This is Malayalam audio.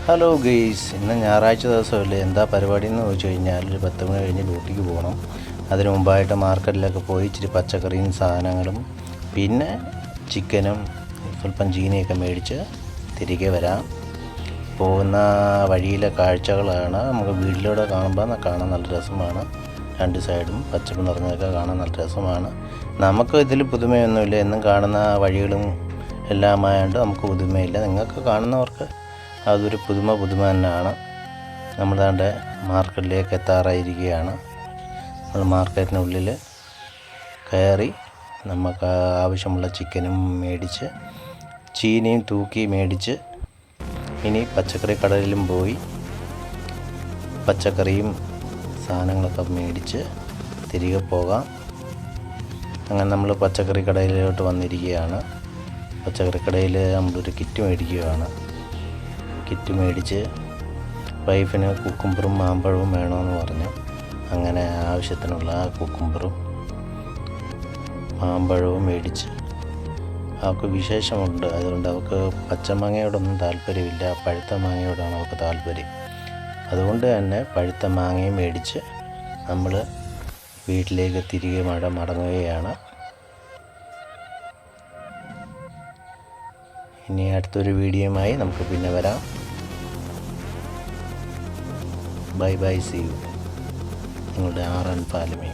ഹലോ ഗെയ്സ്, ഇന്ന് ഞായറാഴ്ച ദിവസമല്ലേ, എന്താ പരിപാടി എന്ന് ചോദിച്ചു കഴിഞ്ഞാൽ ഒരു 10 മണി കഴിഞ്ഞ് ഡ്യൂട്ടിക്ക് പോകണം. അതിന് മുമ്പായിട്ട് മാർക്കറ്റിലൊക്കെ പോയി ഇച്ചിരി പച്ചക്കറിയും സാധനങ്ങളും പിന്നെ ചിക്കനും സ്വല്പം ചീനിയൊക്കെ മേടിച്ച് തിരികെ വരാം. പോകുന്ന വഴിയിലെ കാഴ്ചകളാണ് നമുക്ക് വീട്ടിലൂടെ കാണാൻ നല്ല രസമാണ്. രണ്ട് സൈഡും പച്ചപ്പ് നിറഞ്ഞതൊക്കെ കാണാൻ നല്ല രസമാണ്. നമുക്ക് ഇതിൽ പുതുമയൊന്നുമില്ല, എന്നും കാണുന്ന വഴികളും എല്ലാമായതുകൊണ്ട് നമുക്ക് പുതുമയില്ല. നിങ്ങൾക്ക് കാണുന്നവർക്ക് അതൊരു പുതുമ തന്നെയാണ്. നമ്മളാണ്ട് മാർക്കറ്റിലേക്ക് എത്താറായിരിക്കുകയാണ്. നമ്മൾ മാർക്കറ്റിനുള്ളിൽ കയറി നമുക്ക് ആവശ്യമുള്ള ചിക്കനും മേടിച്ച് ചീനിയും തൂക്കി മേടിച്ച് ഇനി പച്ചക്കറി കടയിലും പോയി പച്ചക്കറിയും സാധനങ്ങളൊക്കെ മേടിച്ച് തിരികെ പോകാം. അങ്ങനെ നമ്മൾ പച്ചക്കറി കടയിലോട്ട് വന്നിരിക്കുകയാണ്. പച്ചക്കറി കടയിൽ നമ്മളൊരു കിറ്റ് മേടിക്കുകയാണ്. കിറ്റ് മേടിച്ച് വൈഫിന് കുക്കുംബറും മാമ്പഴവും വേണമെന്ന് പറഞ്ഞു. അങ്ങനെ ആവശ്യത്തിനുള്ള കുക്കുംബറും മാമ്പഴവും മേടിച്ച് അവൾക്ക് വിശേഷമുണ്ട്. അതുകൊണ്ട് അവൾക്ക് പച്ചമാങ്ങയോടൊന്നും താല്പര്യമില്ല, പഴുത്ത മാങ്ങയോടാണ് അവൾക്ക് താല്പര്യം. അതുകൊണ്ട് തന്നെ പഴുത്ത മാങ്ങയും മേടിച്ച് നമ്മൾ വീട്ടിലേക്ക് തിരികെ മടങ്ങുകയാണ്. ഇനി അടുത്തൊരു വീഡിയോയുമായി നമുക്ക് പിന്നെ വരാം. Bye bye, see you. നിങ്ങളുടെ RN പാലമേ.